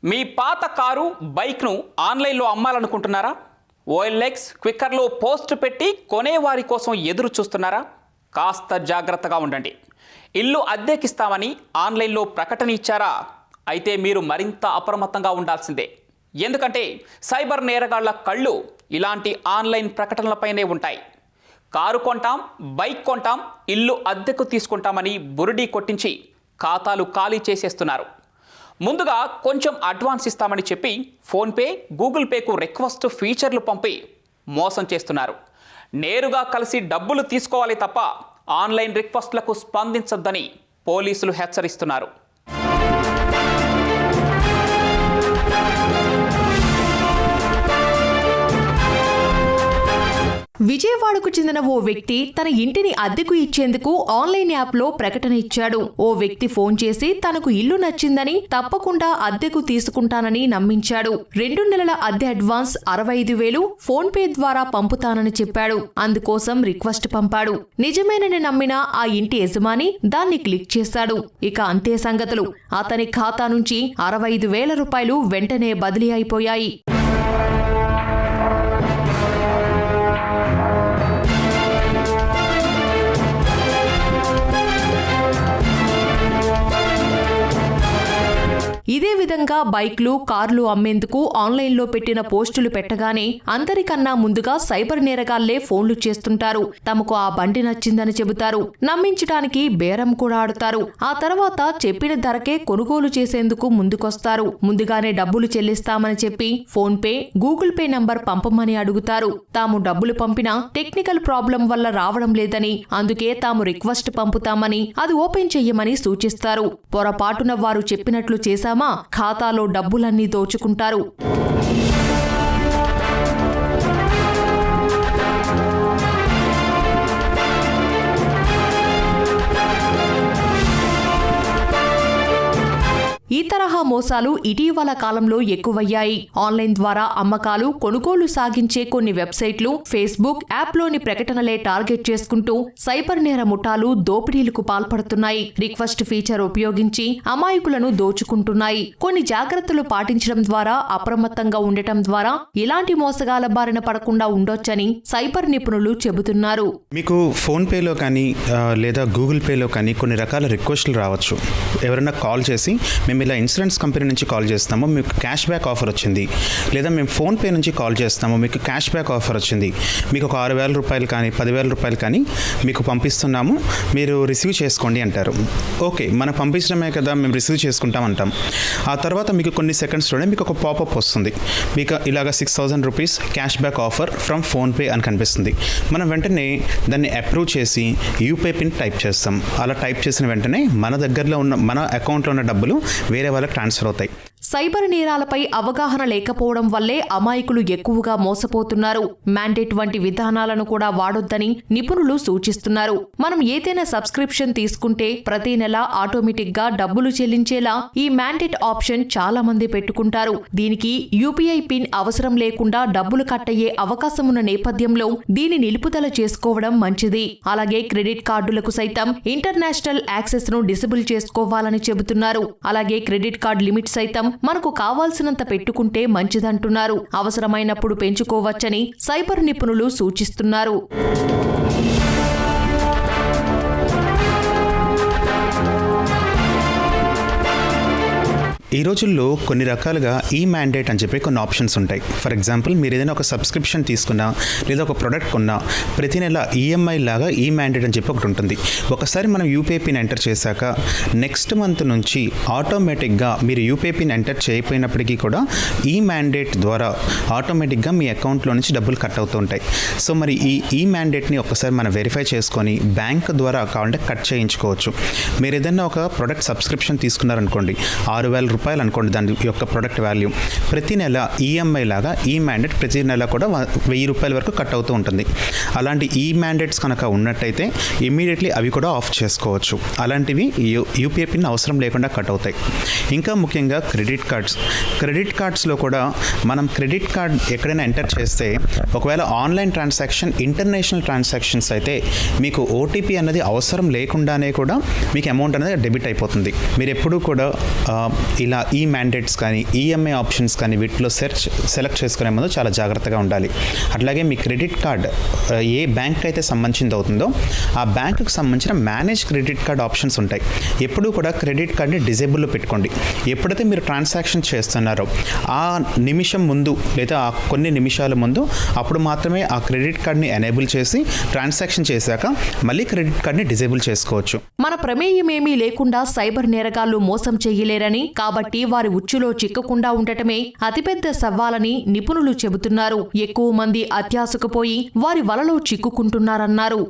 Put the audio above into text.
మీ పాత కారు, బైక్ను ఆన్లైన్లో అమ్మాలనుకుంటున్నారా? ఓఎల్ఎక్స్, క్విక్కర్లో పోస్ట్ పెట్టి కొనేవారి కోసం ఎదురు చూస్తున్నారా? కాస్త జాగ్రత్తగా ఉండండి. ఇల్లు అద్దెకిస్తామని ఆన్లైన్లో ప్రకటన ఇచ్చారా? అయితే మీరు మరింత అప్రమత్తంగా ఉండాల్సిందే. ఎందుకంటే సైబర్ నేరగాళ్ల కళ్ళు ఇలాంటి ఆన్లైన్ ప్రకటనలపైనే ఉంటాయి. కారు కొంటాం, బైక్ కొంటాం, ఇల్లు అద్దెకు తీసుకుంటామని బురిడీ కొట్టించి ఖాతాలు ఖాళీ చేసేస్తున్నారు. ముందుగా కొంచెం అడ్వాన్స్ ఇస్తామని చెప్పి ఫోన్పే, గూగుల్ పేకు రిక్వెస్ట్ ఫీచర్లు పంపి మోసం చేస్తున్నారు. నేరుగా కలిసి డబ్బులు తీసుకోవాలి తప్ప ఆన్లైన్ రిక్వెస్ట్లకు స్పందించొద్దని పోలీసులు హెచ్చరిస్తున్నారు. విజయవాడకు చెందిన ఓ వ్యక్తి తన ఇంటిని అద్దెకు ఇచ్చేందుకు ఆన్లైన్ యాప్లో ప్రకటన ఇచ్చాడు. ఓ వ్యక్తి ఫోన్ చేసి తనకు ఇల్లు నచ్చిందని, తప్పకుండా అద్దెకు తీసుకుంటానని నమ్మించాడు. 2 నెలల అద్దె అడ్వాన్స్ 65,000 ఫోన్ పే ద్వారా పంపుతానని చెప్పాడు. అందుకోసం రిక్వెస్ట్ పంపాడు. నిజమేనని నమ్మిన ఆ ఇంటి యజమాని దాన్ని క్లిక్ చేశాడు. ఇక అంతే సంగతులు. అతని ఖాతా నుంచి 65,000 రూపాయలు వెంటనే బదిలీ అయిపోయాయి. ఇదే విధంగా బైక్లు, కార్లు అమ్మేందుకు ఆన్లైన్లో పెట్టిన పోస్టులు పెట్టగానే అందరికన్నా ముందుగా సైబర్ నేరగాళ్లే ఫోన్లు చేస్తుంటారు. తమకు ఆ బండి నచ్చిందని చెబుతారు. నమ్మించడానికి బేరం కూడా ఆడుతారు. ఆ తర్వాత చెప్పిన ధరకే కొనుగోలు చేసేందుకు ముందుకొస్తారు. ముందుగానే డబ్బులు చెల్లిస్తామని చెప్పి phone pay, Google pay number పంపమని అడుగుతారు. తాము డబ్బులు పంపినా టెక్నికల్ ప్రాబ్లం వల్ల రావడం లేదని, అందుకే తాము రిక్వెస్ట్ పంపుతామని, అది ఓపెన్ చెయ్యమని సూచిస్తారు. పొరపాటున వారు చెప్పినట్లు చేశామా, ఖాతాలో డబ్బులన్నీ దోచుకుంటారు. ఈ తరహా మోసాలు ఇటీవల కాలంలో ఎక్కువయ్యాయి. ఆన్లైన్ ద్వారా అమ్మకాలు, కొనుగోలు సాగించే కొన్ని వెబ్సైట్లు, ఫేస్బుక్ యాప్లోని ప్రకటనలే టార్గెట్ చేసుకుంటూ సైబర్ నేర ముఠాలు దోపిడీలకు పాల్పడుతున్నాయి. రిక్వెస్ట్ ఫీచర్ ఉపయోగించి అమాయకులను దోచుకుంటున్నాయి. కొన్ని జాగ్రత్తలు పాటించడం ద్వారా, అప్రమత్తంగా ఉండటం ద్వారా ఇలాంటి మోసగాల బారిన పడకుండా ఉండొచ్చని సైబర్ నిపుణులు చెబుతున్నారు. మీకు ఫోన్ పేలో కానీ లేదా గూగుల్ పేలో కానీ కొన్ని రకాల రిక్వెస్ట్లు రావచ్చు. ఎవరైనా కాల్ చేసి మేము ఇలా ఇన్సూరెన్స్ కంపెనీ నుంచి కాల్ చేస్తాము, మీకు క్యాష్ బ్యాక్ ఆఫర్ వచ్చింది, లేదా మేము ఫోన్పే నుంచి కాల్ చేస్తాము, మీకు క్యాష్ బ్యాక్ ఆఫర్ వచ్చింది, మీకు ఒక 6,000 రూపాయలు కానీ 10,000 రూపాయలు కానీ మీకు పంపిస్తున్నాము, మీరు రిసీవ్ చేసుకోండి అంటారు. ఓకే, మనం పంపించడమే కదా, మేము రిసీవ్ చేసుకుంటాం అంటాం. ఆ తర్వాత మీకు కొన్ని సెకండ్స్లోనే మీకు ఒక పాపప్ వస్తుంది. మీకు ఇలాగ 6,000 rupees cash back offer from PhonePe అని కనిపిస్తుంది. మనం వెంటనే దాన్ని అప్రూవ్ చేసి యూపీఐ పిన్ టైప్ చేస్తాం. అలా టైప్ చేసిన వెంటనే మన దగ్గరలో ఉన్న, మన అకౌంట్లో ఉన్న డబ్బులు వేరే వాళ్ళకి ట్రాన్స్ఫర్ అవుతాయి. సైబర్ నేరాలపై అవగాహన లేకపోవడం వల్లే అమాయకులు ఎక్కువగా మోసపోతున్నారు. మ్యాండేట్ వంటి విధానాలను కూడా వాడొద్దని నిపుణులు సూచిస్తున్నారు. మనం ఏదైనా సబ్స్క్రిప్షన్ తీసుకుంటే ప్రతి నెల ఆటోమేటిక్ గా డబ్బులు చెల్లించేలా ఈ మ్యాండేట్ ఆప్షన్ చాలా మంది పెట్టుకుంటారు. దీనికి యూపీఐ పిన్ అవసరం లేకుండా డబ్బులు కట్టయ్యే అవకాశం ఉన్న నేపథ్యంలో దీని నిలుపుదల చేసుకోవడం మంచిది. అలాగే క్రెడిట్ కార్డులకు సైతం ఇంటర్నేషనల్ యాక్సెస్ ను డిసేబుల్ చేసుకోవాలని చెబుతున్నారు. అలాగే క్రెడిట్ కార్డు లిమిట్ సైతం మనకు కావాల్సినంత పెట్టుకుంటే మంచిదంటున్నారు. అవసరమైనప్పుడు పెంచుకోవచ్చని సైబర్ నిపుణులు సూచిస్తున్నారు. ఈ రోజుల్లో కొన్ని రకాలుగా ఈ మ్యాండేట్ అని చెప్పి కొన్ని ఆప్షన్స్ ఉంటాయి. ఫర్ ఎగ్జాంపుల్, మీరు ఏదైనా ఒక సబ్స్క్రిప్షన్ తీసుకున్నా లేదా ఒక ప్రోడక్ట్ కొన్నా ప్రతి నెల ఈఎంఐ లాగా ఈ మ్యాండేట్ అని చెప్పి ఒకటి ఉంటుంది. ఒకసారి మనం యూపీఐ పిన్ ఎంటర్ చేశాక నెక్స్ట్ మంత్ నుంచి ఆటోమేటిక్గా మీరు యూపీఐ పిన్ ఎంటర్ చేయకపోయినప్పటికీ కూడా ఈ మ్యాండేట్ ద్వారా ఆటోమేటిక్గా మీ అకౌంట్లో నుంచి డబ్బులు కట్ అవుతూ ఉంటాయి. సో మరి ఈ మ్యాండేట్ని ఒకసారి మనం వెరిఫై చేసుకొని బ్యాంక్ ద్వారా కావాలంటే కట్ చేయించుకోవచ్చు. మీరు ఏదైనా ఒక ప్రోడక్ట్ సబ్స్క్రిప్షన్ తీసుకున్నారనుకోండి, 6,000 రూపాయలు అనుకోండి దాని యొక్క ప్రొడక్ట్ వాల్యూ, ప్రతి నెల ఈఎంఐ లాగా ఈ మ్యాండేట్ ప్రతి నెల కూడా 1,000 రూపాయల వరకు కట్ అవుతూ ఉంటుంది. అలాంటి ఈ మ్యాండేట్స్ కనుక ఉన్నట్టయితే ఇమ్మీడియట్లీ అవి కూడా ఆఫ్ చేసుకోవచ్చు. అలాంటివి యూపీఐ పిన్ అవసరం లేకుండా కట్ అవుతాయి. ఇంకా ముఖ్యంగా క్రెడిట్ కార్డ్స్లో కూడా మనం క్రెడిట్ కార్డ్ ఎక్కడైనా ఎంటర్ చేస్తే ఒకవేళ ఆన్లైన్ ట్రాన్సాక్షన్, ఇంటర్నేషనల్ ట్రాన్సాక్షన్స్ అయితే మీకు ఓటీపీ అన్నది అవసరం లేకుండానే కూడా మీకు అమౌంట్ అనేది డెబిట్ అయిపోతుంది. మీరు ఎప్పుడూ కూడా ఇలా ఇలా ఈ మ్యాండేట్స్ కానీ ఈఎంఐ ఆప్షన్స్ కానీ వీటిలో సెలెక్ట్ చేసుకునే ముందు చాలా జాగ్రత్తగా ఉండాలి. అట్లాగే మీ క్రెడిట్ కార్డ్ ఏ బ్యాంక్ అయితే సంబంధించింది అవుతుందో ఆ బ్యాంకుకి సంబంధించిన మేనేజ్ క్రెడిట్ కార్డ్ ఆప్షన్స్ ఉంటాయి. ఎప్పుడూ కూడా క్రెడిట్ కార్డ్ని డిజేబుల్లో పెట్టుకోండి. ఎప్పుడైతే మీరు ట్రాన్సాక్షన్ చేస్తున్నారో ఆ నిమిషం ముందు లేదా ఆ కొన్ని నిమిషాల ముందు అప్పుడు మాత్రమే ఆ క్రెడిట్ కార్డ్ని ఎనేబుల్ చేసి ట్రాన్సాక్షన్ చేశాక మళ్ళీ క్రెడిట్ కార్డ్ని డిజేబుల్ చేసుకోవచ్చు. మన ప్రమేయమేమీ లేకుండా సైబర్ నేరగాళ్లు మోసం చెయ్యలేరని, కాబట్టి వారి ఉచ్చులో చిక్కకుండా ఉండటమే అతిపెద్ద సవాలని నిపుణులు చెబుతున్నారు. ఎక్కువ మంది అత్యాశకు పోయి వారి వలలో చిక్కుకుంటున్నారన్నారు.